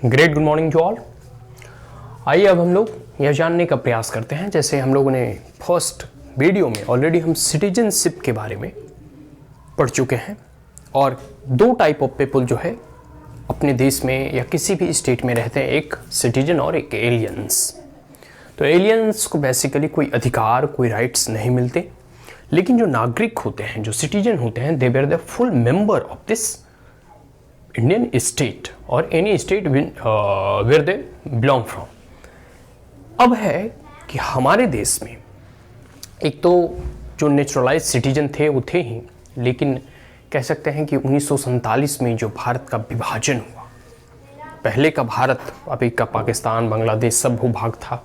Great good morning to all. आइए अब हम लोग यह जानने का प्रयास करते हैं, जैसे हम लोगों ने फर्स्ट वीडियो में ऑलरेडी हम सिटीजनशिप के बारे में पढ़ चुके हैं और दो टाइप ऑफ पीपल जो है अपने देश में या किसी भी स्टेट में रहते हैं, एक सिटीजन और एक एलियंस। तो एलियंस को बेसिकली कोई अधिकार कोई राइट्स नहीं मिलते, लेकिन जो नागरिक होते हैं, जो सिटीजन होते हैं, they were the full member of this Indian state और any state where they belong from. अब है कि हमारे देश में एक तो जो नेचुरलाइज सिटीजन थे वो थे ही, लेकिन कह सकते हैं कि 1947 में जो भारत का विभाजन हुआ, पहले का भारत अभी का पाकिस्तान बांग्लादेश सब भूभाग था,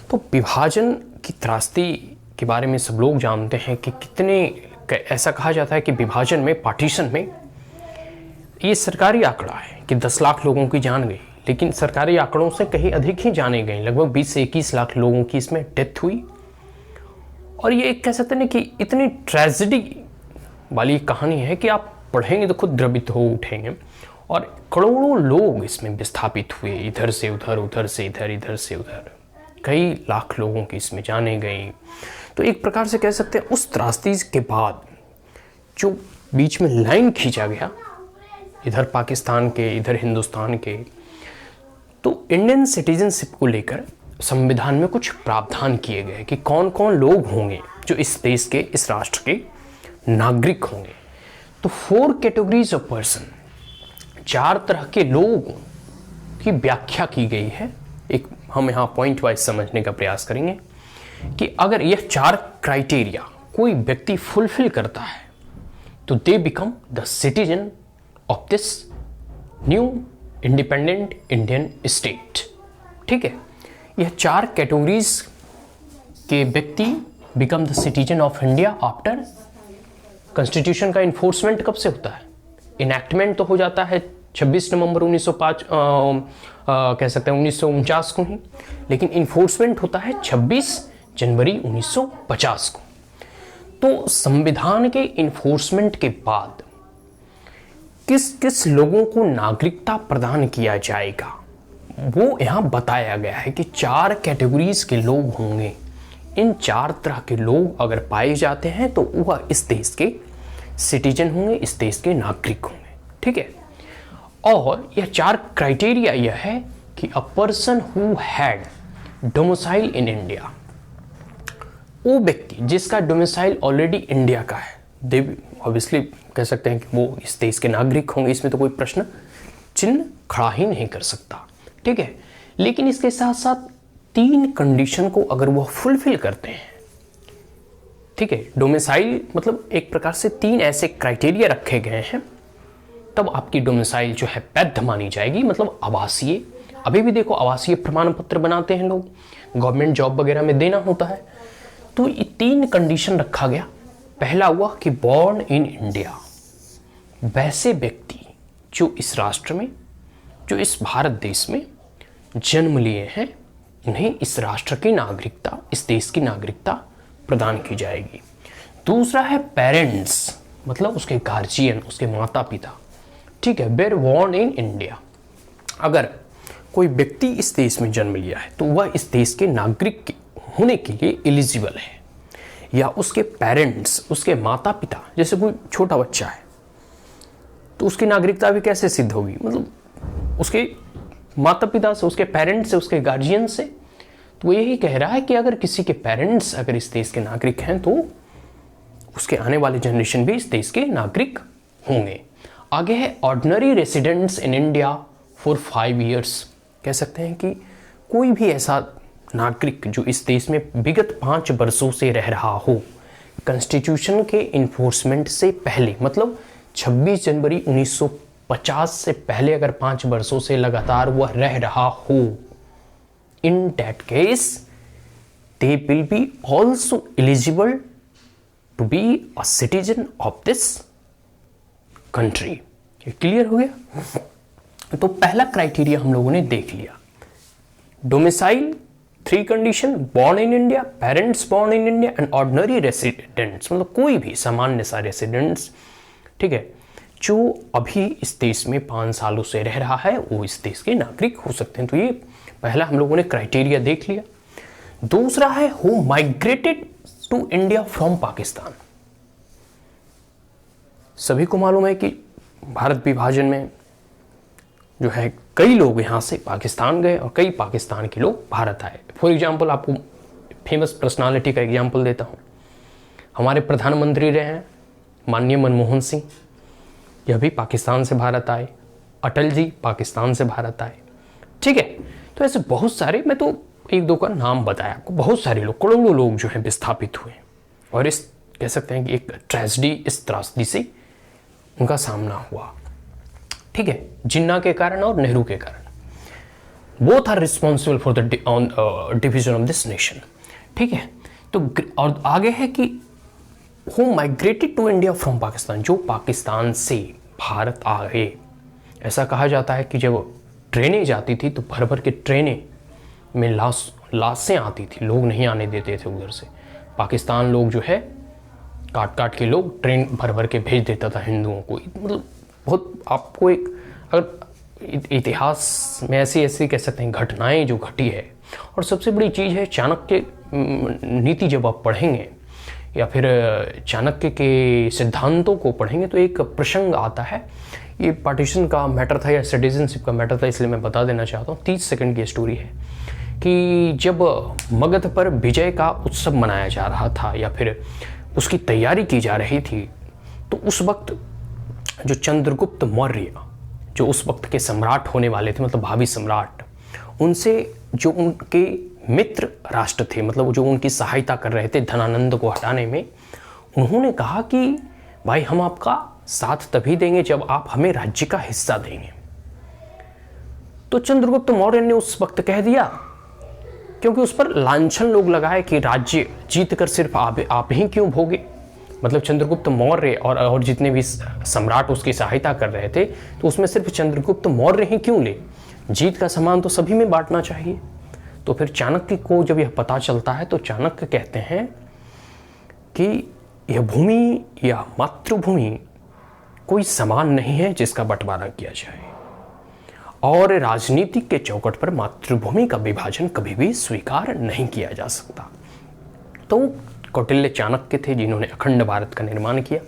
तो विभाजन की त्रासदी के बारे में सब लोग जानते हैं कि कितने, ऐसा कहा जाता है कि विभाजन में, पार्टीशन में, ये सरकारी आंकड़ा है कि 10 लाख लोगों की जान गई, लेकिन सरकारी आंकड़ों से कहीं अधिक ही जाने गए, लगभग 20 से 21 लाख लोगों की इसमें डेथ हुई। और ये एक कह सकते हैं कि इतनी ट्रेजेडी वाली कहानी है कि आप पढ़ेंगे तो खुद द्रवित हो उठेंगे। और करोड़ों लोग इसमें विस्थापित हुए, इधर से उधर, उधर से इधर, इधर से उधर, कई लाख लोगों की इसमें जाने गई। तो एक प्रकार से कह सकते हैं उस त्रासदी के बाद जो बीच में लाइन खींचा गया, इधर पाकिस्तान के इधर हिंदुस्तान के, तो इंडियन सिटीजनशिप को लेकर संविधान में कुछ प्रावधान किए गए कि कौन कौन लोग होंगे जो इस देश के, इस राष्ट्र के नागरिक होंगे। तो 4 कैटेगरीज ऑफ पर्सन, 4 तरह के लोगों की व्याख्या की गई है। एक हम यहाँ पॉइंट वाइज समझने का प्रयास करेंगे कि अगर यह 4 क्राइटेरिया कोई व्यक्ति फुलफिल करता है तो they become the citizen of this new independent Indian state. ठीक है, यह 4 कैटेगरीज के व्यक्ति become the citizen of India after constitution का इन्फोर्समेंट कब से होता है? इनैक्टमेंट तो हो जाता है 26 नवंबर 1905 कह सकते हैं 1949 को ही, लेकिन इन्फोर्समेंट होता है 26 जनवरी 1950 को। तो संविधान के इन्फोर्समेंट के बाद किस किस लोगों को नागरिकता प्रदान किया जाएगा वो यहाँ बताया गया है कि 4 कैटेगरीज के लोग होंगे। इन 4 तरह के लोग अगर पाए जाते हैं तो वह इस देश के सिटीजन होंगे, इस देश के नागरिक होंगे। ठीक है, और यह 4 क्राइटेरिया यह है कि a person who had domicile in India, वो व्यक्ति जिसका डोमिसाइल ऑलरेडी इंडिया का है, दे ऑब्वियसली कह सकते हैं कि वो इस देश के नागरिक होंगे, इसमें तो कोई प्रश्न चिन्ह खड़ा ही नहीं कर सकता। ठीक है, लेकिन इसके साथ साथ 3 कंडीशन को अगर वो फुलफिल करते हैं, ठीक है, डोमिसाइल मतलब एक प्रकार से 3 ऐसे क्राइटेरिया रखे गए हैं, तब आपकी डोमिसाइल जो है वैध मानी जाएगी, मतलब आवासीय। अभी भी देखो आवासीय प्रमाण पत्र बनाते हैं लोग, गवर्नमेंट जॉब वगैरह में देना होता है। तो ये 3 कंडीशन रखा गया। पहला हुआ कि बॉर्न इन इंडिया, वैसे व्यक्ति जो इस राष्ट्र में, जो इस भारत देश में जन्म लिए हैं, उन्हें इस राष्ट्र की नागरिकता, इस देश की नागरिकता प्रदान की जाएगी। दूसरा है पेरेंट्स, मतलब उसके गार्जियन, उसके माता पिता। ठीक है, वेर बॉर्न इन इंडिया, अगर कोई व्यक्ति इस देश में जन्म लिया है तो वह इस देश के नागरिक होने के लिए एलिजिबल है। या उसके पेरेंट्स, उसके माता पिता, जैसे कोई छोटा बच्चा है तो उसकी नागरिकता भी कैसे सिद्ध होगी? मतलब उसके माता पिता से, उसके पेरेंट्स से, उसके गार्जियन से। तो वो यही कह रहा है कि अगर किसी के पेरेंट्स अगर इस देश के नागरिक हैं तो उसके आने वाले जनरेशन भी इस देश के नागरिक होंगे। आगे है ordinary residents in India for 5 years. कह सकते हैं कि कोई भी ऐसा नागरिक जो इस देश में विगत 5 वर्षों से रह रहा हो, कॉन्स्टिट्यूशन के इन्फोर्समेंट से पहले, मतलब 26 जनवरी 1950 से पहले अगर 5 वर्षों से लगातार वह रह रहा हो, in that case they will be also eligible to be a citizen of this country. ये क्लियर हो गया? तो पहला क्राइटेरिया हम लोगों ने देख लिया, domicile, 3 condition, born in India, parents born in India and ordinary residents, मतलब कोई भी सामान्य सा रेसिडेंट्स। ठीक है, जो अभी इस देश में 5 सालों से रह रहा है वो इस देश के नागरिक हो सकते हैं। तो ये पहला हम लोगों ने क्राइटेरिया देख लिया। दूसरा है who migrated to India from Pakistan. सभी को मालूम है कि भारत विभाजन में जो है कई लोग यहाँ से पाकिस्तान गए और कई पाकिस्तान के लोग भारत आए। फॉर एग्जाम्पल आपको फेमस पर्सनालिटी का एग्जाम्पल देता हूँ। हमारे प्रधानमंत्री रहे हैं माननीय मनमोहन सिंह, यह भी पाकिस्तान से भारत आए। अटल जी पाकिस्तान से भारत आए। ठीक है, तो ऐसे बहुत सारे, मैं तो एक दो का नाम बताया आपको, बहुत सारे लोग, करोड़ों लोग जो हैं विस्थापित हुए और इस कह सकते हैं कि एक ट्रेजेडी, इस त्रासदी से उनका सामना हुआ। ठीक है, जिन्ना के कारण और नेहरू के कारण। Both are responsible for the division of this nation. ठीक है, तो और आगे है कि who migrated to India from Pakistan, जो पाकिस्तान से भारत आ गए। ऐसा कहा जाता है कि जब ट्रेनें जाती थी तो भर भर के ट्रेनें में लाशें आती थी, लोग नहीं आने देते थे उधर से। पाकिस्तान लोग जो है काट काट के लोग ट्रेन भर भर के भेज देता था हिंदुओं को। मतलब बहुत आपको एक, अगर इतिहास में ऐसी ऐसी कह सकते हैं घटनाएं जो घटी है। और सबसे बड़ी चीज़ है चाणक्य नीति, जब आप पढ़ेंगे या फिर चाणक्य के सिद्धांतों को पढ़ेंगे तो एक प्रसंग आता है। ये पार्टीशन का मैटर था या सिटीजनशिप का मैटर था, इसलिए मैं बता देना चाहता हूँ। 30 सेकंड की स्टोरी है कि जब मगध पर विजय का उत्सव मनाया जा रहा था या फिर उसकी तैयारी की जा रही थी, तो उस वक्त जो चंद्रगुप्त मौर्य, जो उस वक्त के सम्राट होने वाले थे, मतलब भावी सम्राट, उनसे जो उनके मित्र राष्ट्र थे, मतलब जो उनकी सहायता कर रहे थे धनानंद को हटाने में, उन्होंने कहा कि भाई हम आपका साथ तभी देंगे जब आप हमें राज्य का हिस्सा देंगे। तो चंद्रगुप्त मौर्य ने उस वक्त कह दिया, क्योंकि उस पर लांछन लोग लगाए कि राज्य जीत कर सिर्फ आप ही क्यों भोगे। मतलब चंद्रगुप्त मौर्य और जितने भी सम्राट उसकी सहायता कर रहे थे, तो उसमें सिर्फ चंद्रगुप्त मौर्य ही क्यों ले, जीत का सामान तो सभी में बांटना चाहिए। तो फिर चाणक्य को जब यह पता चलता है तो चाणक्य कहते हैं कि यह भूमि या मातृभूमि कोई समान नहीं है जिसका बंटवारा किया जाए, और राजनीतिक के चौकट पर मातृभूमि का विभाजन कभी भी स्वीकार नहीं किया जा सकता। तो कौटिल्य चाणक्य थे जिन्होंने अखंड भारत का निर्माण किया।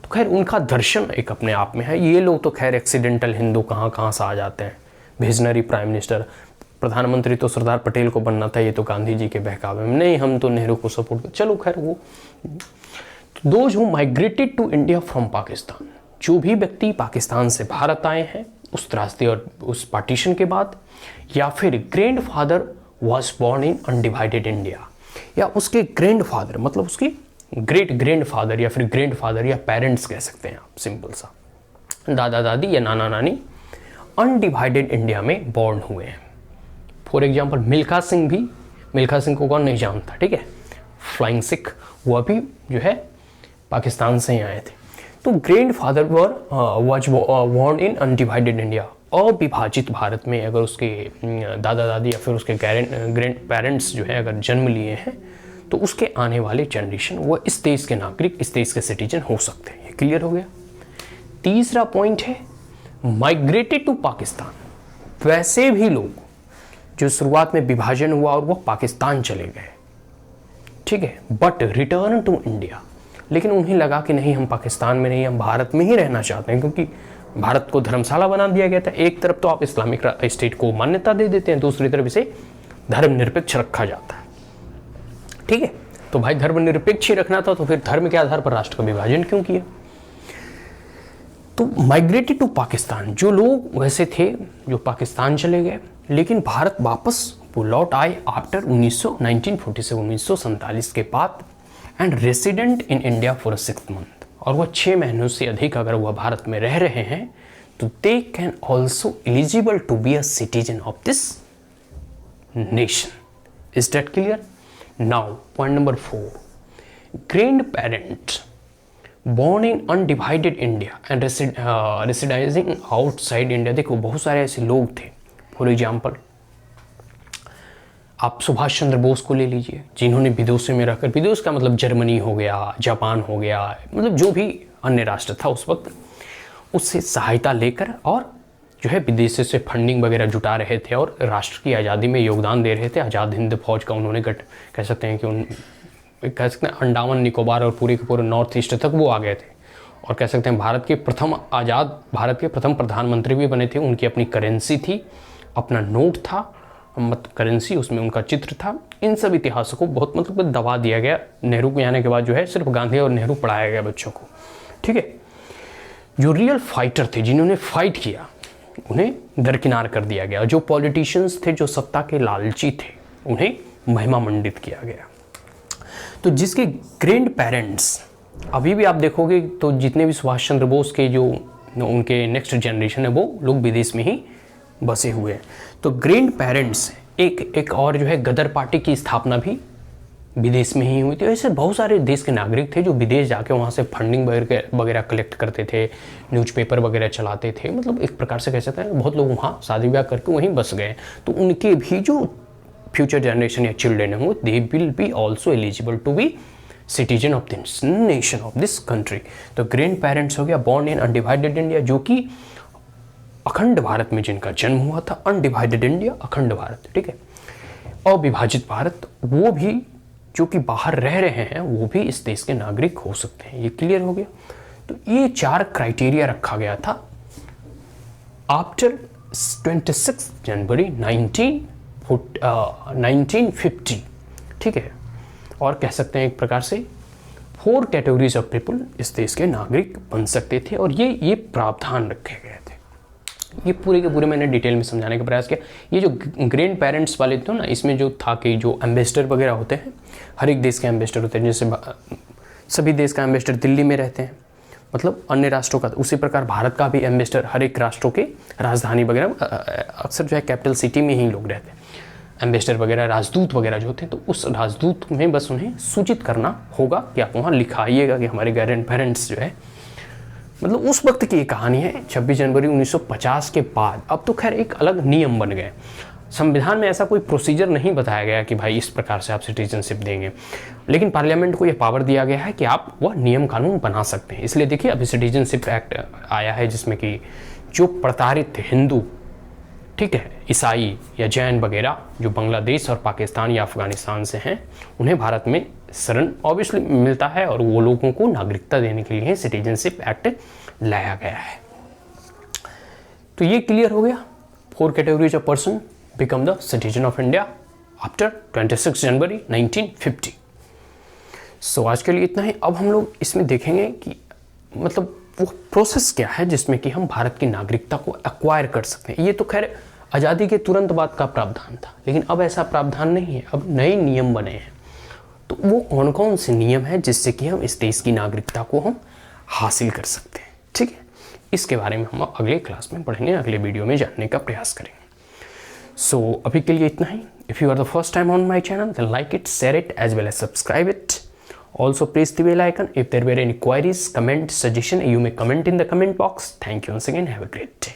तो खैर उनका दर्शन एक अपने आप में है। ये लोग तो खैर एक्सीडेंटल हिंदू कहाँ से आ जाते हैं। विजनरी प्राइम मिनिस्टर, प्रधानमंत्री तो सरदार पटेल को बनना था, ये तो गांधी जी के बहकावे में, नहीं हम तो नेहरू को सपोर्ट कर। चलो खैर वो those who migrated to India from Pakistan, जो भी व्यक्ति पाकिस्तान से भारत आए हैं उस त्रासदी और उस पार्टीशन के बाद, या फिर grand father was born in undivided India, या उसके ग्रैंड फादर मतलब उसके ग्रेट ग्रैंड फादर या फिर ग्रैंड फादर या पेरेंट्स कह सकते हैं आप, सिंपल सा, दादा दादी या नाना नानी अनडिवाइडेड इंडिया में बॉर्न हुए हैं। फॉर एग्जाम्पल मिल्खा सिंह भी, मिल्खा सिंह को कौन नहीं जानता, ठीक है, फ्लाइंग सिख, वह भी जो है पाकिस्तान से ही आए थे। तो grand father was born in undivided India, अविभाजित भारत में अगर उसके दादा दादी या फिर उसके ग्रैंड पेरेंट्स जो है अगर जन्म लिए हैं, तो उसके आने वाले जनरेशन वह इस देश के नागरिक, इस देश के सिटीजन हो सकते हैं। ये क्लियर हो गया। तीसरा पॉइंट है माइग्रेटेड टू पाकिस्तान, वैसे भी लोग जो शुरुआत में विभाजन हुआ और वह पाकिस्तान चले गए, ठीक है, बट रिटर्न टू इंडिया, लेकिन उन्हें लगा कि नहीं हम पाकिस्तान में नहीं, हम भारत में ही रहना चाहते हैं, क्योंकि भारत को धर्मशाला बना दिया गया था। एक तरफ तो आप इस्लामिक स्टेट को मान्यता दे देते हैं, दूसरी तरफ इसे धर्मनिरपेक्ष रखा जाता है, ठीक है। तो भाई धर्मनिरपेक्ष ही रखना था, तो फिर धर्म के आधार पर राष्ट्र का विभाजन क्यों किया। तो माइग्रेटेड टू पाकिस्तान, जो लोग वैसे थे जो पाकिस्तान चले गए, लेकिन भारत वापस वो लौट आए आफ्टर 1947 के बाद, and resident in India for 6 month, और वह 6 महीनों से अधिक अगर वह भारत में रह रहे हैं, तो they can also eligible to be a citizen of this nation. Is that clear? Now point number 4, grand parents born in undivided India and residing outside India। देखो बहुत सारे ऐसे लोग थे, फॉर एग्जाम्पल आप सुभाष चंद्र बोस को ले लीजिए, जिन्होंने विदेशों में रहकर, विदेश का मतलब जर्मनी हो गया, जापान हो गया, मतलब जो भी अन्य राष्ट्र था उस वक्त, उससे सहायता लेकर और जो है विदेशों से फंडिंग वगैरह जुटा रहे थे और राष्ट्र की आज़ादी में योगदान दे रहे थे। आज़ाद हिंद फौज का उन्होंने कह सकते हैं कि कह सकते हैं अंडमान निकोबार और पूरे के पूरे नॉर्थ ईस्ट तक वो आ गए थे। और कह सकते हैं भारत के प्रथम प्रधानमंत्री भी बने थे। उनकी अपनी करेंसी थी, अपना नोट था, करेंसी, उसमें उनका चित्र था। इन सब इतिहासों को बहुत मतलब दबा दिया गया। नेहरू के आने के बाद जो है सिर्फ गांधी और नेहरू पढ़ाया गया बच्चों को, ठीक है। जो रियल फाइटर थे, जिन्होंने फाइट किया, उन्हें दरकिनार कर दिया गया। जो पॉलिटिशियंस थे, जो सत्ता के लालची थे, उन्हें महिमा मंडित किया गया। तो जिसके ग्रैंड पेरेंट्स अभी भी आप देखोगे तो जितने भी सुभाष चंद्र बोस के जो उनके नेक्स्ट जनरेशन है वो लोग विदेश में ही बसे हुए हैं। तो ग्रैंड पेरेंट्स एक और जो है गदर पार्टी की स्थापना भी विदेश में ही हुई थी। ऐसे बहुत सारे देश के नागरिक थे जो विदेश जाके वहाँ से फंडिंग वगैरह कलेक्ट करते थे, न्यूज़पेपर वगैरह चलाते थे। मतलब एक प्रकार से कह सकते हैं बहुत लोग वहाँ शादी ब्याह करके वहीं बस गए। तो उनके भी जो फ्यूचर जनरेशन या चिल्ड्रेन होंगे, they will be also eligible to be citizen of this nation, of this country. तो ग्रैंड पेरेंट्स हो गया बॉर्न इन अनडिवाइडेड इंडिया, जो कि अखंड भारत में जिनका जन्म हुआ था। अनडिवाइडेड इंडिया, अखंड भारत, ठीक है। अविभाजित भारत, वो भी जो कि बाहर रह रहे हैं वो भी इस देश के नागरिक हो सकते हैं। ये क्लियर हो गया। तो ये 4 क्राइटेरिया रखा गया था आफ्टर 26 जनवरी 1950, ठीक है। और कह सकते हैं एक प्रकार से 4 कैटेगरीज ऑफ पीपल इस देश के नागरिक बन सकते थे और ये प्रावधान रखे गए थे। ये पूरे के पूरे मैंने डिटेल में समझाने का प्रयास किया। ये जो ग्रैंड पेरेंट्स वाले थे ना, इसमें जो था कि जो एम्बेसडर वगैरह होते हैं, हर एक देश के एम्बेसडर होते हैं। जैसे सभी देश का एम्बेसडर दिल्ली में रहते हैं, मतलब अन्य राष्ट्रों का। उसी प्रकार भारत का भी एम्बेसडर हर एक राष्ट्रों के राजधानी वगैरह, अक्सर जो है कैपिटल सिटी में ही लोग रहते हैं। एम्बेसडर वगैरह, राजदूत वगैरह जो होते हैं, तो उस राजदूत में बस उन्हें सूचित करना होगा कि आप वहाँ लिखाइएगा कि हमारे ग्रैंड पेरेंट्स जो है, मतलब उस वक्त की ये कहानी है 26 जनवरी 1950 के बाद। अब तो खैर एक अलग नियम बन गए। संविधान में ऐसा कोई प्रोसीजर नहीं बताया गया कि भाई इस प्रकार से आप सिटीजनशिप देंगे, लेकिन पार्लियामेंट को यह पावर दिया गया है कि आप वह नियम कानून बना सकते हैं। इसलिए देखिए अभी सिटीजनशिप एक्ट आया है जिसमें कि जो प्रताड़ित हिंदू, ठीक है, ईसाई या जैन वगैरह जो बांग्लादेश और पाकिस्तान या अफगानिस्तान से हैं, उन्हें भारत में शरण ऑब्वियसली मिलता है और वो लोगों को नागरिकता देने के लिए सिटीजनशिप एक्ट लाया गया है। तो ये क्लियर हो गया। 4 categories of person become the citizen of India after 26 जनवरी 1950। सो आज के लिए इतना ही। अब हम लोग इसमें देखेंगे कि मतलब वो प्रोसेस क्या है जिसमें कि हम भारत की नागरिकता को एक्वायर कर सकते हैं। ये तो खैर आज़ादी के तुरंत बाद का प्रावधान था, लेकिन अब ऐसा प्रावधान नहीं है। अब नए नियम बने हैं। तो वो कौन कौन से नियम हैं जिससे कि हम इस देश की नागरिकता को हम हासिल कर सकते हैं, ठीक है। इसके बारे में हम अगले क्लास में पढ़ेंगे, अगले वीडियो में जानने का प्रयास करेंगे। सो अभी के लिए इतना ही। If you are the first time on my channel, then like it, share it, as well as subscribe it. Also press the bell icon. If there were any queries, comment, suggestion, you may comment in the comment box. Thank you once again. Have a great day.